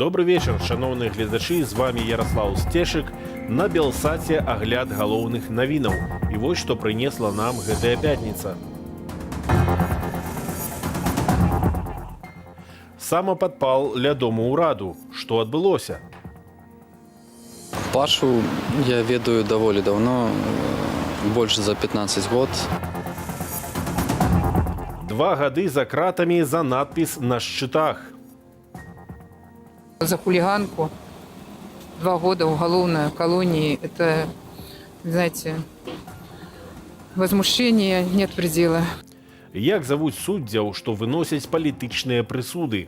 Добрый вечер, шановные гледачи, з вами Ярослав Стешик. На Белсаце агляд галоўных навінаў. І вось што прынесла нам гэтая пятніца. Самападпал ля дому ўраду. Што адбылося? Пашу я ведаю даволі давно, больш за 15 год. 2 гады за кратамі за надпіс на шчытах. За хулиганку 2 года уголовной колонии. Это, знаете, возмущение нет предела. Як завуць суддзяў, што выносяць палітычныя прысуды?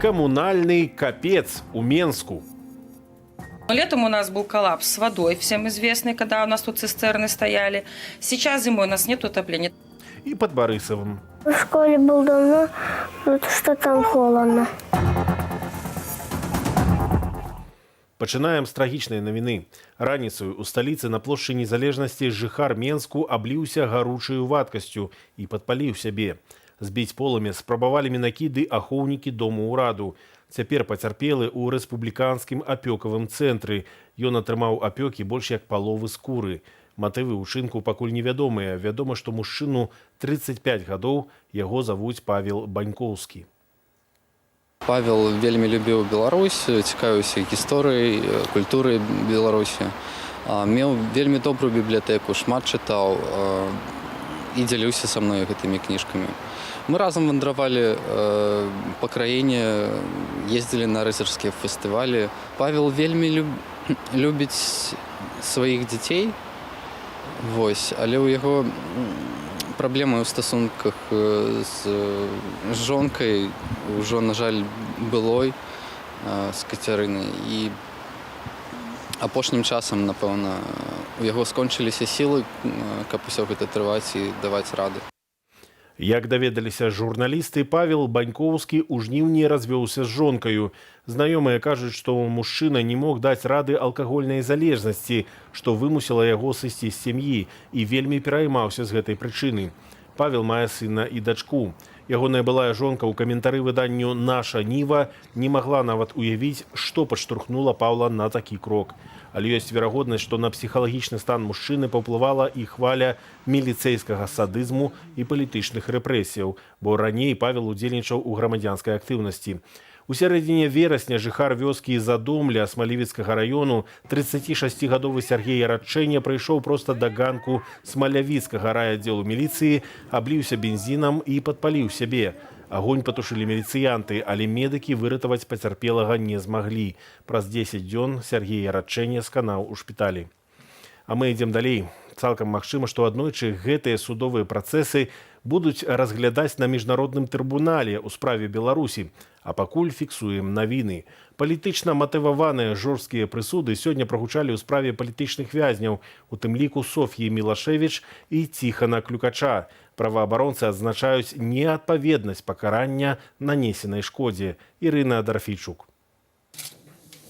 Коммунальный капец у Менску. Летом у нас был коллапс с водой, всем известный, когда у нас тут цистерны стояли. Сейчас зимой у нас нет отопления. И под Борисовым. В школе был давно, что там холодно. Пачынаем з трагічнай навіны. Раніцаю у сталіцы на плошчы Незалежнасці жыхар Менску абліўся гаручаю вадкасцю і падпаліў сябе. Збіць полымя спрабавалі мінакіды ахоўнікі дому ўраду. Цяпер пацярпелы ў рэспубліканскім апёкавым цэнтры. Ён атрымаў апёкі больш як паловы скуры. Матывы ўчынку пакуль невядомыя. Вядома, што мужчыну 35 гадоў, яго завуць Павел Банькоўскі. Павел вельмі любіў Беларусь, цікавіўся гісторыяй, культурай Беларусі. Меў вельмі добрую бібліятэку, шмат чытаў і дзяліўся са мной гэтымі кніжкамі. Мы разам вандравалі па краіне, ездзілі на рыцарскія фестывалі. Павел вельмі любіць сваіх дзяцей, але ў яго праблемы ў стасунках з жонкай, ужо, на жаль, былой, з Кацярынай. І апошнім часам, напэўна, у яго скончыліся сілы, каб усё гэта трываць і даваць рады. Як даведаліся журналісты, Павел Банькоўскі ў жніўні развёўся з жонкаю. Знаёмыя кажуць, што мужчына не мог даць рады алкагольнай залежнасці, што вымусіла яго сысці з сям'і і вельмі пераймаўся з гэтай прычыны. Павел мае сына і дачку. Ягоная былая жонка ў каментары выданню «Наша Ніва» не магла нават уявіць, што падштурхнула Паўла на такі крок. Але ёсць верагоднасць, што на псіхалагічны стан мужчыны паўплывала і хваля міліцэйскага садызму і палітычных рэпрэсіяў, бо раней Павел удзельнічаў у грамадзянскай актыўнасці. У сярэдзіне верасня жыхар вёскі Задомля Смалявіцкага раёну 36-гадовы Сергей Радчэня прыйшоў проста да ганку Смалявіцкага райаддзелу міліцыі, абліўся бензінам і падпаліў сябе. Агонь патушылі міліцыянты, але медыкі выратаваць пацярпелага не змаглі. Праз 10 дзён Сергей Радчэня сканаў у шпіталі. А мы ідзем далей. Цалкам магчыма, што аднойчы гэтыя судовыя працэсы будуць разглядаць на міжнародным трыбунале ў справе Беларусі. А пакуль фіксуем навіны. Палітычна матываваныя жорсткія прысуды сёння прагучалі ў справе палітычных вязняў, у тым ліку Соф'і Мілашевіч і Ціхана Клюкача. Праваабаронцы адзначаюць неадпаведнасць пакарання нанесенай шкодзе. Ірына Дарфійчук.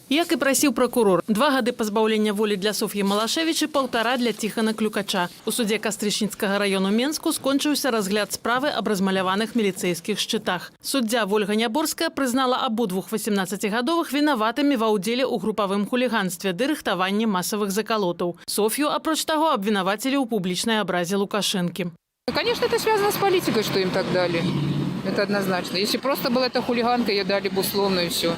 Як і прасіў пракурор, 2 гады пазбаўлення волі для Соф'і Малашевіч і 1,5 для Ціхана Клюкача. У судзе Кастрычніцкага раёну Менску скончыўся разгляд справы аб размаляваных міліцэйскіх шчытах. Суддзя Вольга Няборская прызнала абодвух 18-гадовых вінаватымі ва ўдзеле ў групавым хуліганстве ды рыхтаванні масавых закалотаў. Софью, апроч таго, абвінавацілі ў публічнай абразе Лукашэнкі. Конечно, это связано с политикой, что им так дали. Это однозначно. Если просто была эта хулиганка, ей дали бы условно и все.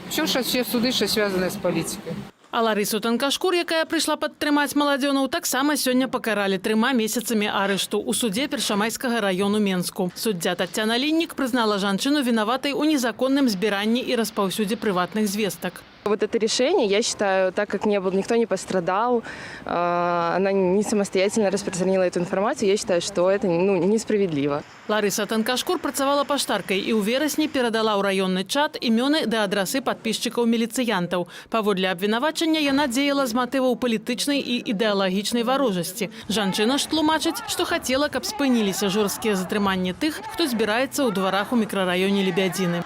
Все суды, что связаны с политикой. А Ларису Танкашкур, якая прыйшла падтрымаць маладзёнаў, таксама сёння пакаралі 3 месяцамі арышту ў судзе Першамайскага раёну Менску. Суддзя Таццяна Ліннік прызнала жанчыну вінаватай у незаконным збіранні і распаўсюдзе прыватных звестак. Вот это решение, я считаю, так как никто не пострадал, она не самостоятельно распространила эту информацию, я считаю, что это несправедливо. Лариса Танкашкур працавала паштаркай і ў верасні перадала ў раённы чат імёны ды адрасы падпісчыкаў міліцыянтаў. Паводле абвінавачання яна дзеяла з матываў палітычнай і ідэалагічнай варожасці. Жанчына ж тлумачыць, што хацела, каб спыніліся жорсткія затрыманні тых, хто збіраецца ў дварах у мікрараёне Лебядзіны.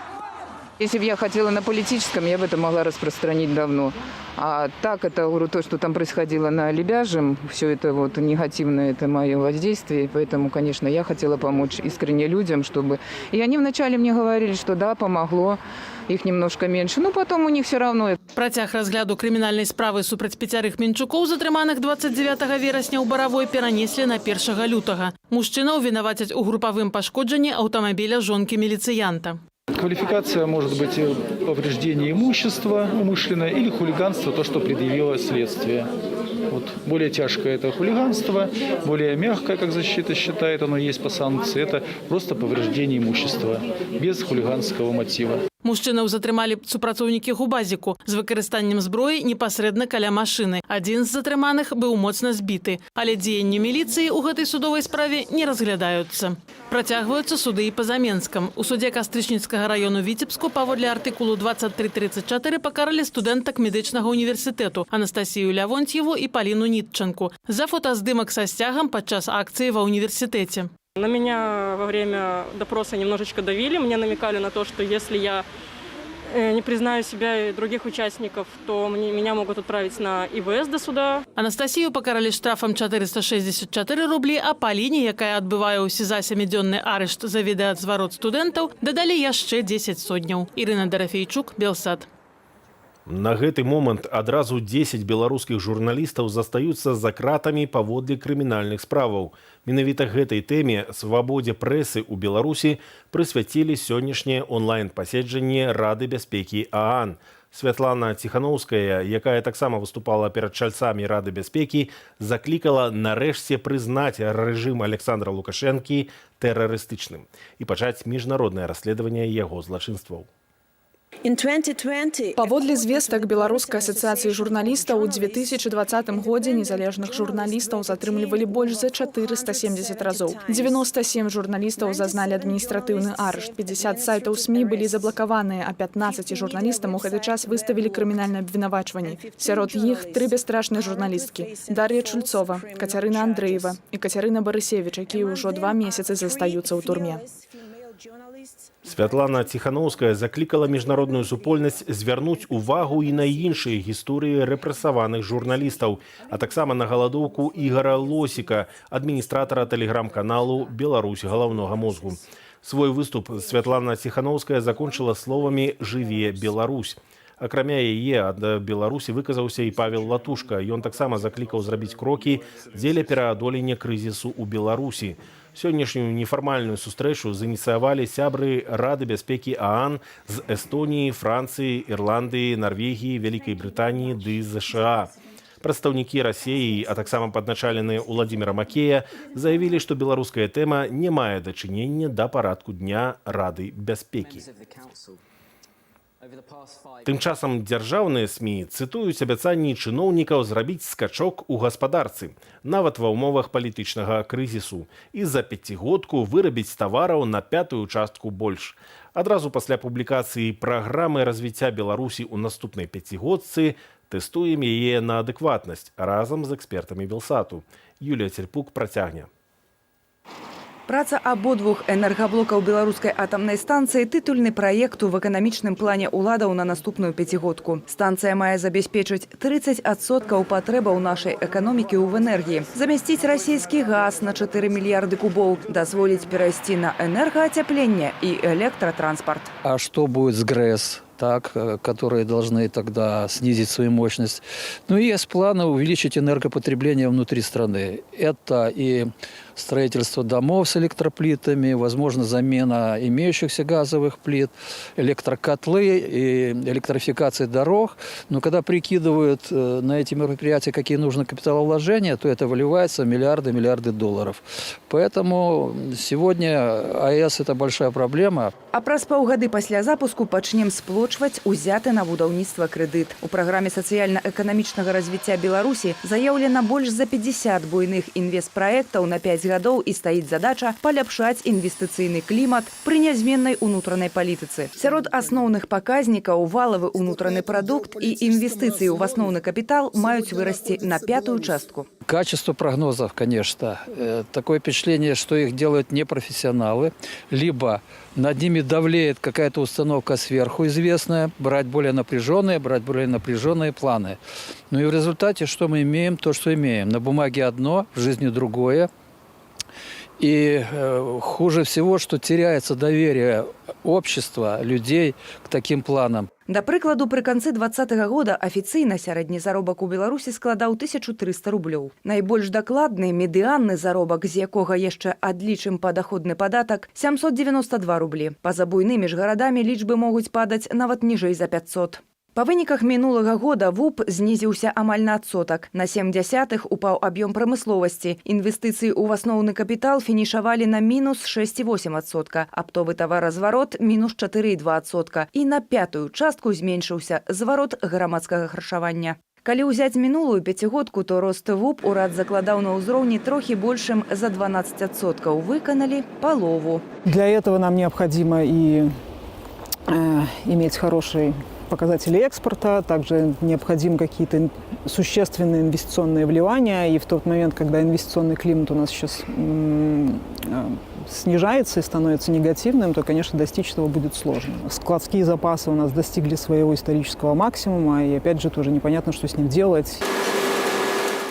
Если бы я хотела на политическом, я бы это могла распространить давно. А так это, говорю, то, что там происходило на Лебяжьем, все это вот негативное, это мое воздействие. Поэтому, конечно, я хотела помочь искренне людям, чтобы... И они вначале мне говорили, что да, помогло, их немножко меньше, но потом у них все равно. Працяг разгляду крымінальнай справы супраць 5 мінчукоў, затрыманых 29 верасня ў Баравой, перанеслі на 1 лютага. Мужчынаў вінавацяць у групавым пашкоджанні аўтамабіля жонкі міліцыянта. Квалификация может быть повреждение имущества умышленное или хулиганство, то, что предъявило следствие. Вот. Более тяжкое – это хулиганство, более мягкое, как защита считает, оно есть по санкции, это просто повреждение имущества без хулиганского мотива. Мужчынаў затрымалі супрацоўнікі губазіку з выкарыстаннем зброі непасрэдна каля машыны. Адзін з затрыманых быў моцна збіты, але дзеянні міліцыі ў гэтай судовай справе не разглядаюцца. Працягваюцца суды і па Заменскам. У судзе Кастрычніцкага раёну Віцебску паводле артыкулу 2334 пакаралі студэнтак медычнага універсітэту Анастасію Лявонтьеву і Паліну Нітчанку за фотаздымак са сцягам падчас акцыі ва універсітэце. На меня во время допроса немножечко давили. Мне намекали на то, что если я не признаю себя и других участников, то меня могут отправить на ИВС до суда. Анастасію пакаралі штрафам 464 рублі, а Паліне, якая адбывае ў СІЗА 7-дзённы арышт за відэазварот студэнтаў, дадалі яшчэ 10 сотняў. Ірына Дарафейчук, Белсад. На гэты момант адразу 10 беларускіх журналістаў застаюцца за кратамі паводле крымінальных справаў. Менавіта гэтай тэме свабодзе прэсы ў Беларусі прысвяцілі сённяшняе онлайн-паседжанне Рады бяспекі ААН. Святлана Ціхановская, якая таксама выступала перад чальцамі Рады бяспекі, заклікала нарэшце прызнаць рэжым Александра Лукашэнкі тэрарыстычным і пачаць міжнароднае расследаванне яго злачынстваў. Паводле звестак Беларускай асацыяцыі журналістаў у 2020 годзе незалежных журналістаў затрымлівалі больш за 470 разоў. 97 журналістаў зазналі адміністратыўны арышт, 50 сайтаў СМІ былі заблакаваныя, а 15 журналістам у гэты час выставілі крымінальнае абвінавачванне. Сярод іх 3 бясстрашныя журналісткі: Дар'я Чульцова, Кацярына Андрэева і Кацярына Барысевіч, якія ўжо 2 месяцы застаюцца ў турме. Святлана Ціхановская заклікала міжнародную супольнасць звярнуць увагу і на іншыя гісторыі рэпрэсаваных журналістаў, а таксама на галадоўку Ігара Лосіка, адміністратара тэлеграм-каналу «Беларусь галаўнога мозгу». Свой выступ Святлана Ціхановская закончыла словамі «Жыве Беларусь». Акрамя яе ад Беларусі выказаўся і Павел Латушка. Ён таксама заклікаў зрабіць крокі дзеля пераадолення крызісу ў Беларусі. Сённяшнюю нефармальную сустрэчу зініцыявалі сябры Рады бяспекі ААН з Эстоніі, Францыі, Ірландыі, Нарвегіі, Вялікай Брытаніі ды ЗША. Прадстаўнікі Расіі, а таксама падначаленыя Уладзіміра Макея, заявілі, што беларуская тэма не мае дачынення да парадку дня Рады бяспекі. Тым часам дзяржаўныя СМІ цытуюць абяцанні чыноўнікаў зрабіць скачок у гаспадарцы, нават ва ўмовах палітычнага крызісу, і за 5-годку вырабіць тавараў на 5-ю частку больш. Адразу пасля публікацыі праграмы развіцця Беларусі ў наступнай 5-годцы тэстуем яе на адэкватнасць разам з экспертамі Белсату. Юлія Церпук працягне. Праца абодвух энергаблокаў беларускай атамнай станцыі – тытульны праект у эканамічным плане ўладаў на наступную 5-годку. Станцыя мае забяспечыць 30% патрэбаў нашай эканомікі ў энергіі, замясціць расійскі газ на 4 мільярды кубоў, дазволіць перайсці на энергаацяпленне і электратранспарт. А что будет с ГРЭС? Которые должны тогда снизить свою мощность. Ну и есть планы увеличить энергопотребление внутри страны. Это и строительство домов с электроплитами, возможно, замена имеющихся газовых плит, электрокотлы и электрификация дорог. Но когда прикидывают на эти мероприятия, какие нужны капиталовложения, то это выливается в миллиарды долларов. Поэтому сегодня АЭС – это большая проблема. А праз паўгады пасля запуску пачнем сплочваць узяты на будаўніцтва крэдыт. У праграме сацыяльна-эканамічнага развіцця Беларусі заяўлена больш за 50 буйных інвестпраектаў на 5 гадоў і стаіць задача паляпшаць інвестыцыйны клімат пры нязменнай унутранай палітыцы. Сярод асноўных паказнікаў валавы унутраны прадукт і інвестыцыі ў асноўны капітал маюць вырасці на 5-ю частку. Качество прогнозов, конечно, такое впечатление, что их делают непрофессионалы, либо над ними давлеет какая-то установка сверху известная, брать более напряженные планы. Ну и в результате что мы имеем? То, что имеем. На бумаге одно, в жизни другое. И хуже всего, что теряется доверие общества, людей к таким планам. Да прыкладу, пры канцы 2020 года афіцыйна сярэдні заробак у Беларусі складаў 1300 рублёў. Найбольш дакладны медыанны заробак, з якога яшчэ адлічым падаходны падатак, 792 рублі. Па-за буйнымі ж гарадамі лічбы могуць падаць нават ніжэй за 500. Па выніках мінулага года ВУП знізіўся амаль на адсотак. На 0,7 упаў аб'ём прамысловасці. Інвестыцыі ў асноўны капітал фінішавалі на мінус 6,8%, аптовы таваразварот мінус 4,2%. І на 5-ю частку зменшыўся зварот грамадскага харчавання. Калі ўзяць мінулую пяцігодку, то рост ВУП урад закладаў на ўзроўні трохі большым за 12%. Выканалі палову. Для этого нам необходимо и иметь хороший показатели экспорта, также необходимы какие-то существенные инвестиционные вливания. И в тот момент, когда инвестиционный климат у нас сейчас снижается и становится негативным, то, конечно, достичь этого будет сложно. Складские запасы у нас достигли своего исторического максимума, и опять же тоже непонятно, что с ним делать.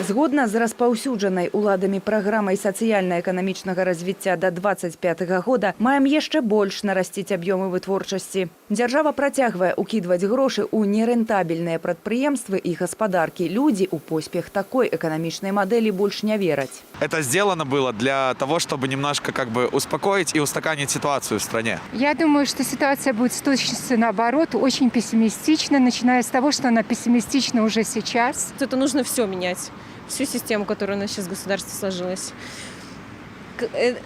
Згодна з распаўсюджанай уладамі праграмай сацыяльна-эканамічнага развіцця да 2025 года маем яшчэ больш нарасціць аб'ёмы вытворчасці. Дзяржава працягвае ўкідваць грошы ў нерэнтабельныя прадпрыемствы і гаспадаркі. Людзі ў поспех такой эканамічнай мадэлі больш не вераць. Это сделано было для того, чтобы немножко успокоить и устаканить ситуацию в стране. Я думаю, что ситуация будет с точностью наоборот, очень пессимистична, начиная с того, что она пессимистична уже сейчас. Это нужно все менять. Всю систему, которая у нас сейчас в государстве сложилась.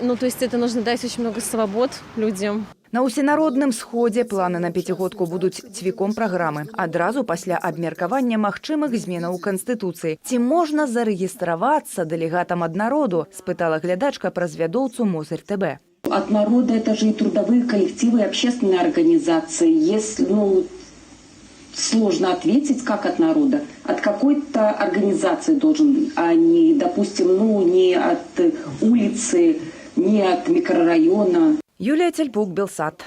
Ну, то есть это нужно дать очень много свобод людям. На ўсенародным сходзе планы на пяцігодку будуць цвіком праграмы. Адразу пасля абмеркавання магчымых зменаў у Канстытуцыі. Ці можна зарэгістравацца дэлегатам ад народу? Спытала глядачка праз вядоўцу Мозырь ТБ. От народа это же и трудовые коллективы, и общественные организации. Если, сложно ответить, как от народа. От какой-то организации должен, а не, допустим, не от улицы, не от микрорайона. Юлія Цельпук, Белсат.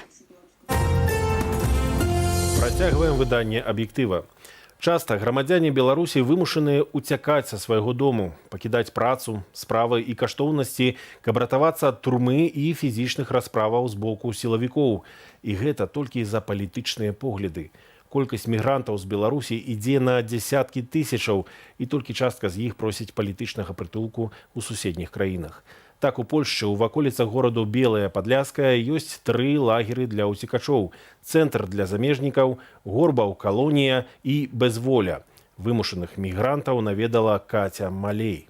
Працягваем выданне «Аб'ектыва». Часта грамадзяне Беларусі вымушаныя ўцякаць са свайго дому, пакідаць працу, справы і каштоўнасці, каб ратавацца ад турмы і фізічных расправаў з боку сілавікоў. І гэта толькі за палітычныя погляды. Колькасць мігрантаў з Беларусі ідзе на дзесяткі тысячаў, і толькі частка з іх просіць палітычнага прытулку ў суседніх краінах. Так, у Польшчы ў ваколіцах гораду Белая Падляская ёсць 3 лагеры для ўцекачоў, цэнтр для замежнікаў, Горбаў, Калонія і Бэзволя. Вымушаных мігрантаў наведала Катя Малей.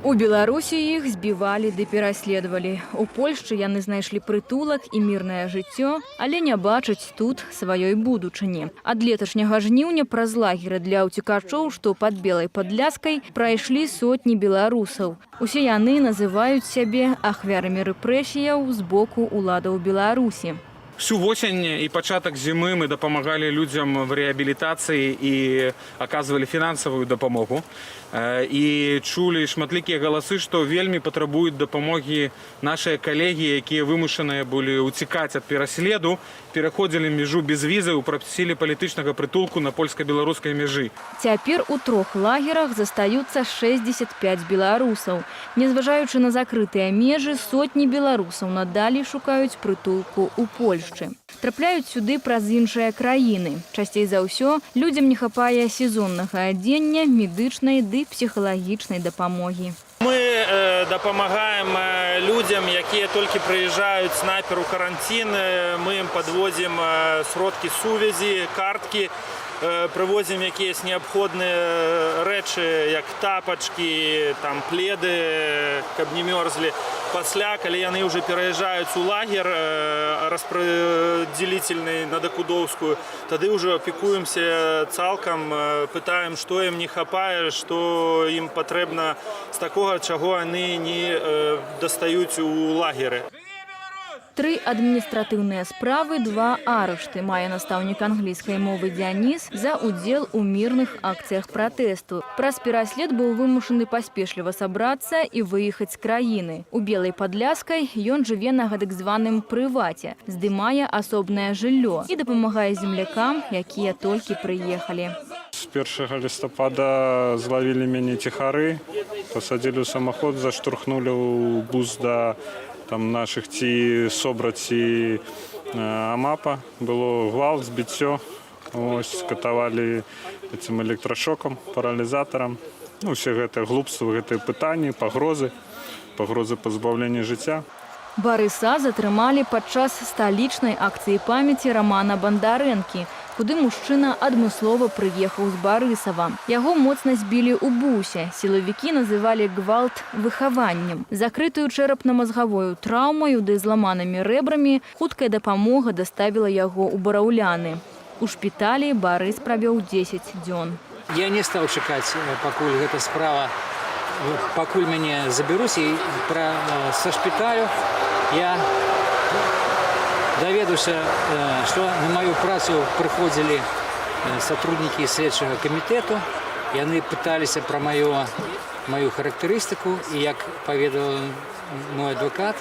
У Беларусі іх збівалі ды пераследавалі. У Польшчы яны знайшлі прытулак і мірнае жыццё, але не бачаць тут сваёй будучыні. Ад леташняга жніўня праз лагеры для ўцекачоў, што пад Белай Падляскай, прайшлі сотні беларусаў. Усе яны называюць сябе ахвярамі рэпрэсіяў з боку уладаў Беларусі. Всю осень и початок зимы мы допомагали людям в реабилитации и оказывали финансовую допомогу. І чулі шматлікія галасы, што вельмі патрабуюць дапамогі нашыя калегі, якія вымушаныя былі ўцікаць ад пераследу, пераходзілі мяжу без візы, прасілі палітычнага прытулку на польска-беларускай мяжы. Цяпер у 3 лагерах застаюцца 65 беларусаў. Незважаючы на закрытыя межы, сотні беларусаў надалей шукаюць прытулку ў Польшчы. Трапляюць сюды праз іншыя краіны. Часцей за ўсё людзям не хапае сезоннага адзення, медычнай ды псіхалагічнай дапамогі. Мы дапамагаем людям, якія толькі прыязджаюць з напер у карантин. Мы ім падвозім сродкі сувязі, карткі, прывозім якіясь неабходныя рэчы, як тапачкі, пледы, каб не мёрзлі. пасля, калі яны ўжо пераязджаюць у лагер распределительны на Дакудоўскую, тады ўжо апекуемся цалкам, пытаем, што ім не хапае, што ім патрэбна з такога, чаго яны не дастаюць у лагеры. 3 адміністратыўныя справы, 2 арышты мае настаўнік англійскай мовы Дзяніс за удзел у мірных акцыях пратэсту. Праз пераслед быў вымушаны паспешліва сабрацца і выехаць з краіны. У Белай Падляскай ён жыве на гэтак званым прываце, здымае асобнае жыллё і дапамагае землякам, якія толькі прыехалі. З 1 лістапада злавілі мяне ціхары, пасадзілі ў самаход, заштурхнулі ў бус да наших ці собраці АМАПа. Было гвалт, збіццё, катавалі этим электрашокам, паралізатарам. Усе гэтыя глупствы, гэтыя пытанні, пагрозы пазбаўлення жыцця. Барыса затрымалі падчас сталічнай акцыі памяці Рамана Бандарэнкі, куды мужчына адмыслова прыехаў з Барысава. Яго моцна збілі ў бусе. Сілавікі называлі гвалт выхаваннем. Закрытую чэрапна-мазгавою траўмаю ды зламанымі рэбрамі хуткая дапамога даставіла яго ў Бараўляны. У шпіталі Барыс правёў 10 дзён. Я не стаў чакаць, пакуль гэта справа, пакуль мяне забяруць і са шпіталю я даведаўся, што на маю працу прыходзілі сотруднікі следчага камітэту. Яны пыталіся пра маю характарыстыку, і як паведаў мой адвакат,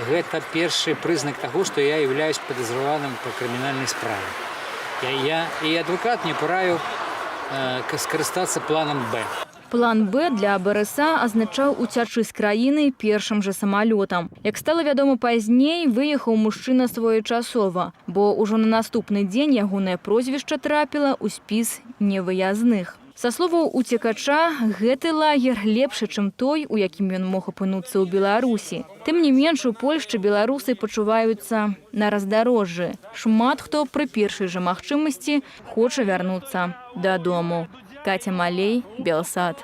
гэта першы прызнак таго, што я являюсь падазраваным па крымінальнай справе. І адвакат мне параіў скарыстацца планам Б. План Б для Барыса азначаў уцячы з краіны першым жа самалётам. Як стала вядома пазней, выехаў мужчына своечасова, бо ўжо на наступны дзень ягонае прозвішча трапіла ў спіс невыязных. Са словаў уцекача, гэты лагер лепшы, чым той, у якім ён мог апынуцца ў Беларусі. Тым не менш, у Польшчы беларусы пачуваюцца на раздарожжы. Шмат хто пры першай жа магчымасці хоча вярнуцца дадому. Катя Малей, Белсад.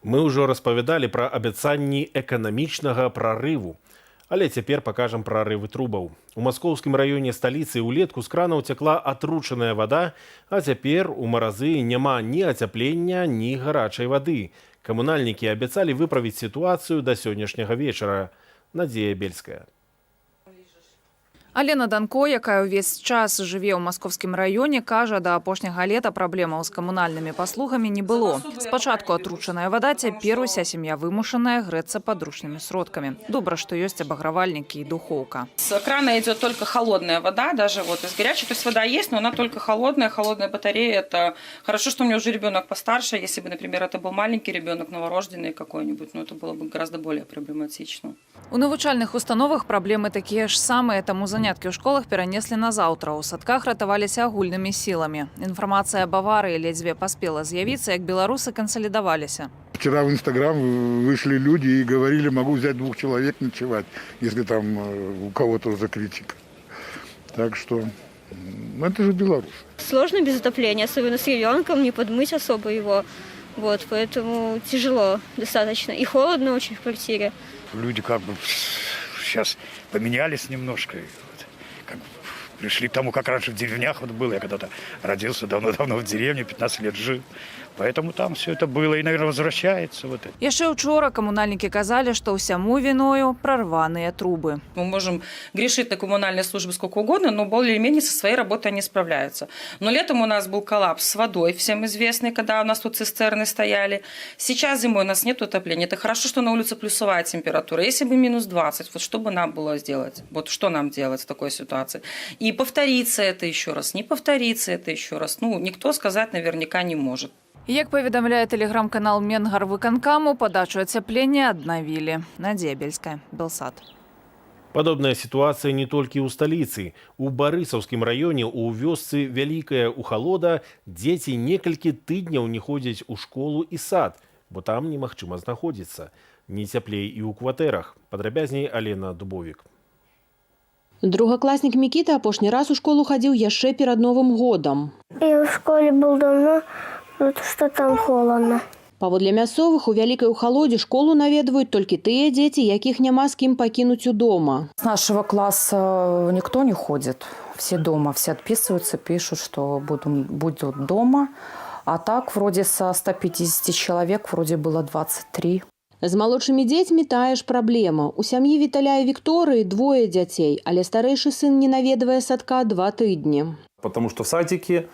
Мы ўжо распавядалі пра абяцанні эканамічнага прарыву. Але цяпер пакажам прарывы трубаў. У маскоўскім раёне сталіцы ўлетку з кранаў цякла атручаная вада, а цяпер у маразы няма ні ацяплення, ні гарачай вады. Камунальнікі абяцалі выправіць сітуацыю да сённяшняга вечара. Надзея Бельская. Алена Данко, якая ўвесь час жыве ў маскоўскім раёне, кажа, да апошняга лета праблемаў з камунальнымі паслугамі не было. Спачатку атручаная вада, цяпер уся сям'я вымушаная грэцца падручнымі сродкамі. Добра, што ёсць абагравальнікі і духоўка. С крана идет только холодная вода, даже вот из горячей. То есть вода есть, но она только холодная. Холодная батарея – это хорошо, что у меня уже ребенок постарше. Если бы, например, это был маленький ребенок, новорожденный какой-нибудь, ну, это было бы гораздо более проблематично. У навучальных установах праблемы такія ж самыя, таму заняткі ў школах перанеслі на заўтра. У садках ратаваліся агульнымі сіламі. Інфармацыя аб аварыі ледзьве паспела з'явіцца, як беларусы кансалідаваліся. Вчера в Инстаграм вышли люди и говорили, могу взять 2 человек ночевать, если там у кого-то за критика. Так что, это же Беларусь. Сложно без отопления, особенно с ребенком, не подмыть особо его. Вот, поэтому тяжело достаточно. И холодно очень в квартире. Люди как бы сейчас поменялись немножко. Как бы пришли к тому, как раньше в деревнях вот было. Я когда-то родился давно-давно в деревне, 15 лет жил. Поэтому там все это было и, наверное, возвращается. Вот это. Яшчэ учора камунальнікі казалі, што ўсяму віною прорваныя трубы. Мы можем грешить на коммунальные службы сколько угодно, но более-менее со своей работой они справляются. Но летом у нас был коллапс с водой, всем известный, когда у нас тут цистерны стояли. Сейчас зимой у нас нет отопления. Это хорошо, что на улице плюсовая температура. Если бы минус 20, вот что бы нам было сделать? Вот что нам делать в такой ситуации? И повторится это еще раз, не повторится это еще раз. Ну, никто сказать наверняка не может. Як паведамляе тэлеграм-канал Менгарвыканкаму, падачу ацяплення аднавілі. Надзея Бельская, Белсад. Падобная сітуацыя не толькі ў сталіцы. У Барысаўскім раёне ў вёсцы Вялікая Ухалода дзеці некалькі тыдняў не ходзяць у школу і сад, бо там немагчыма знаходзіцца. Не цяплей і ў кватэрах. Падрабязней Алена Дубовік. Другакласнік Мікіта апошні раз у школу хадзіў яшчэ перад Новым годам. Я в школе был давно, что там холодно. Паводле мясцовых, у вялікай холодзе школу наведваюць толькі тыя дзеці, якіх няма з кім пакінуць у дома. С нашего класса никто не ходит. Все дома, все отписываются, пишут, что будут дома. А так, вроде со 150 человек, вроде было 23. З малодшымі дзецьмі тая ж праблема. У сям'і Віталя і Вікторыі 2 дзяцей, але старэйшы сын не наведвае садка 2 тыдні. Потому что в садике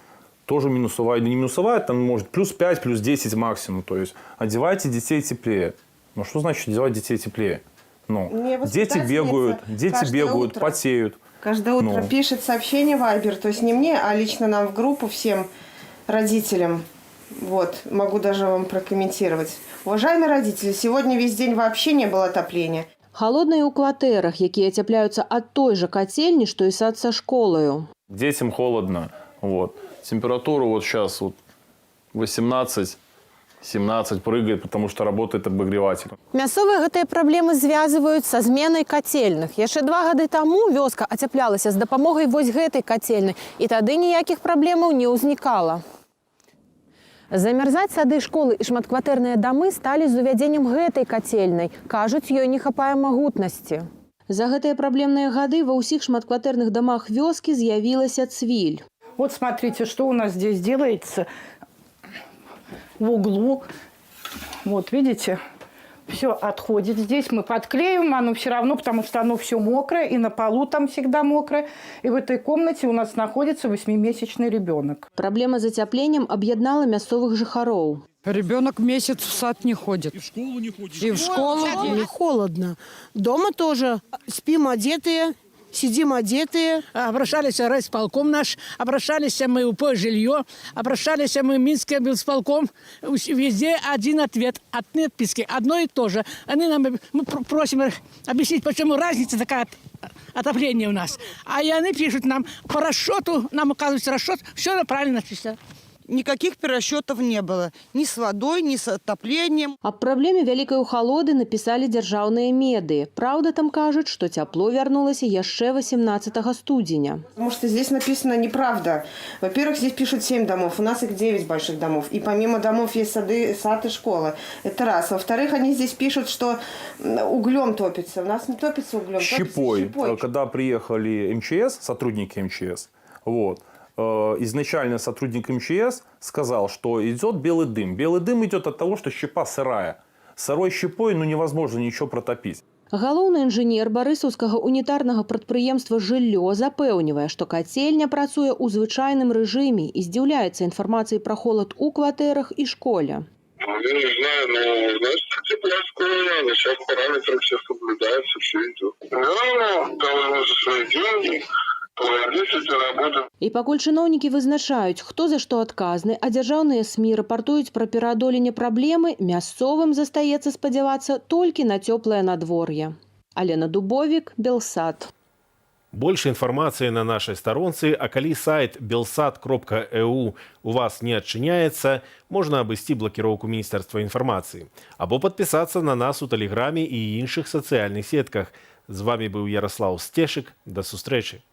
тоже минусовая, не минусовая, там может плюс 5, плюс 10 максимум. То есть одевайте детей теплее. Ну что значит одевать детей теплее? Ну, дети бегают, потеют. Каждое утро пишет сообщение Viber, то есть не мне, а лично нам в группу всем родителям. Вот, могу даже вам прокомментировать. Уважаемые родители, сегодня весь день вообще не было отопления. Холодныя ў кватэрах, якія ацяпляюцца ад той жа кацельні, што і сад са школаю. Детям холодно. Вот. Температура вот сейчас вот 18-17 прыгает, потому что работает обогреватель. Мясцовыя гэтыя праблемы звязваюць са зменай кацельных. Яшчэ 2 гады таму вёска ацяплялася з дапамогай вось гэтай кацельнай, і тады ніякіх праблемаў не ўзнікала. Замярзаць сады, школы і шматкватэрныя дамы сталі з увядзеннем гэтай кацельнай. Кажуць, ёй не хапае магутнасці. За гэтыя праблемныя гады ва ўсіх шматкватэрных дамах вёскі з'явілася цвіль. Вот смотрите, что у нас здесь делается в углу. Вот видите, все отходит здесь. Мы подклеиваем, оно все равно, потому что оно все мокрое, и на полу там всегда мокрое. И в этой комнате у нас находится 8-месячный ребенок. Проблема з ацяпленнем аб'яднала мясцовых жыхароў. Ребенок месяц в сад не ходит. И в школу не ходит. И в школу не холодно. Дома тоже спим одетые. Сидим одетые. Обращались в райисполком наш, обращались мы по жилье, обращались мы в Минский облсполком. Везде один ответ от отписки, одно и то же. Мы просим объяснить, почему разница такая отопление у нас. А они пишут нам по расчету, нам указывается расчет, все правильно начисляют. Никаких перерасчетов не было. Ни с водой, ни с отоплением. Аб праблеме вялікай халоды напісалі дзяржаўныя медыі. Праўда, там кажуць, што цяпло вярнулася яшчэ 18 студзеня. Потому что здесь написано неправда. Во-первых, здесь пишут 7 домов, у нас их 9 больших домов. И помимо домов есть сад и школа. Это раз. Во-вторых, они здесь пишут, что углем топится. У нас не топится углем. Щепой. Когда приехали МЧС, сотрудники МЧС, вот, изначально сотрудник МЧС сказал, что идет белый дым. Белый дым идет от того, что щепа сырая. Сырой щепой невозможно ничего протопить. Галоўны інжынер барысаўскага унітарнага прадпрыемства «Жыллё» запэўнівае, што кацельня працуе ў звычайным рэжыме і здзіўляецца інфармацыяй пра холад у кватэрах і школе. Я не знаю, но значит, тепла скоро надо. Сейчас параметры все соблюдаются, все идет. Да, дали за свои деньги. І пакуль чыноўнікі вызначаюць, хто за што адказны, а дзяржаўныя СМІ рапартуюць пра пераадоленне праблемы, мясцовым застаецца спадзявацца толькі на цёплае надвор'е. Алена Дубовік, Белсат. Больше информации на нашей сторонце, а калі сайт belsat.eu у вас не адчыняецца, можна абысці блакіроўку Міністэрства інфармацыі або падпісацца на нас у Тэлеграме і іншых сацыяльных сетках. З вами быў Ярослаў Сцешык. Да сустрэчы.